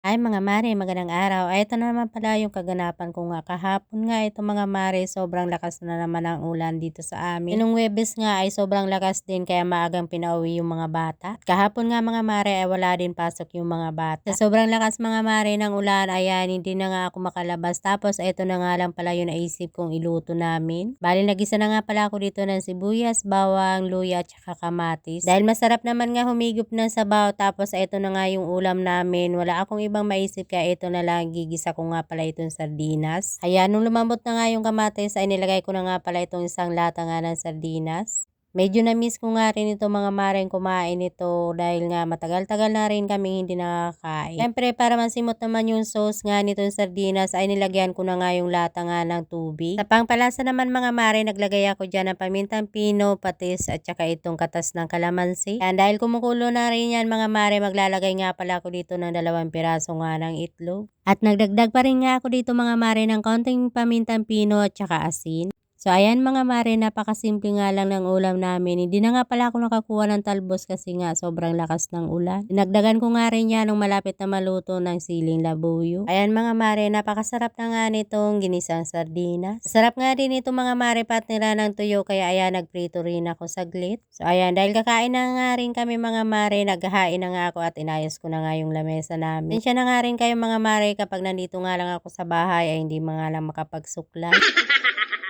Ay mga mare, magandang araw. Ay ito na naman pala yung kaganapan ko nga kahapon nga ito mga mare, sobrang lakas na naman ang ulan dito sa amin. Nung Webes nga ay sobrang lakas din kaya maagang pinauwi yung mga bata. Kahapon nga mga mare ay wala din pasok yung mga bata. Sa sobrang lakas mga mare ng ulan, ayan hindi na nga ako makalabas. Tapos ito na nga lang pala yung naisip kong iluto namin. Bali nagisa na nga pala ako dito ng sibuyas, bawang, luya at saka kamatis. Dahil masarap naman nga humigop ng sabaw, tapos ito na nga yung ulam namin. Wala akong ibang maisip kaya ito na lang, gigisa ko nga pala itong sardinas. Ayan, nung lumambot na nga yung kamatis ay nilagay ko na nga pala itong isang lata nga ng sardinas. Medyo na-miss ko nga rin ito mga mareng kumain ito dahil nga matagal-tagal na rin kami hindi nakakain. Siyempre para masimot naman yung sauce nga nitong sardinas ay nilagyan ko na nga yung lata nga ng tubig. Sa pangpalasa naman mga mare, naglagay ako dyan ng pamintang pino, patis at saka itong katas ng kalamansi. Yan, dahil kumukulo na rin yan mga mare, maglalagay nga pala ako dito ng 2 piraso nga ng itlog. At nagdagdag pa rin nga ako dito mga mare ng konting pamintang pino at saka asin. So ayan mga mare, napakasimple nga lang ng ulam namin. Hindi na nga pala ako nakakuha ng talbos kasi nga sobrang lakas ng ulan. Dinagdagan ko nga rin yan nung malapit na maluto ng siling labuyo. Ayan mga mare, napakasarap na nga nitong ginisang sardinas. Sarap nga din ito mga mare, patnira ng tuyo, kaya ayan nagprito rin ako saglit. So ayan, dahil kakain na nga rin kami mga mare, naghahain na nga ako at inayos ko na nga yung lamesa namin. Siya na nga rin kayo mga mare, kapag nandito nga lang ako sa bahay ay hindi mga lang makapagsuklay.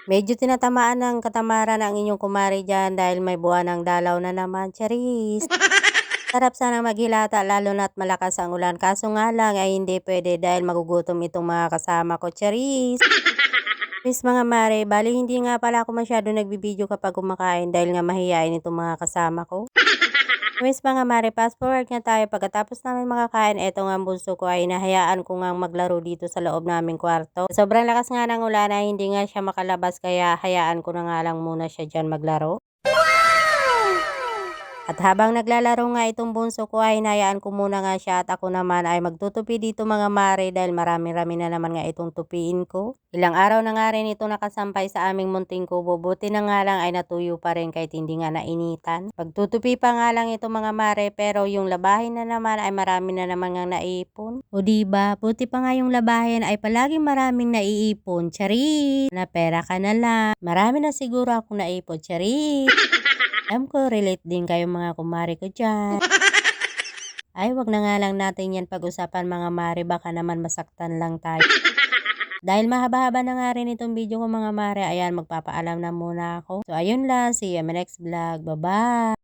Medyo tinatamaan ng katamaran ang inyong kumari dyan dahil may buwan ng dalaw na naman. Charis! Sarap sana maghilata lalo na't malakas ang ulan. Kaso nga lang ay hindi pwede dahil magugutom itong mga kasama ko. Charis! Miss mga mare, bali hindi nga pala ako masyado nagbibideo kapag kumakain dahil nga mahihain itong mga kasama ko. Miss mga mare, fast forward nga tayo. Pagkatapos namin makakain, eto nga ang bunso ko ay nahayaan ko nga maglaro dito sa loob naming kwarto. Sobrang lakas nga ng ulan ay hindi nga siya makalabas kaya hayaan ko na nga lang muna siya dyan maglaro. At habang naglalaro nga itong bunso ko ay hinayaan ko muna nga siya at ako naman ay magtutupi dito mga mare dahil marami-rami na naman nga itong tupiin ko. Ilang araw na nga rin ito nakasampay sa aming munting kubo. Buti na nga lang ay natuyo pa rin kahit hindi nga nainitan. Pagtutupi pa nga lang ito mga mare, pero yung labahin na naman ay marami na naman nga naipon. O diba, buti pa nga yung labahin ay palaging maraming naiipon. Charis! Na pera ka na lang. Marami na siguro akong naipon. Charis! Alam ko, relate din kayo mga kumari ko dyan. Ay, wag na nga lang natin yan pag-usapan mga mare, baka naman masaktan lang tayo. Dahil mahaba-haba na nga rin itong video ko mga mare, ayan magpapaalam na muna ako. So ayun lang, see you in my next vlog. Bye-bye!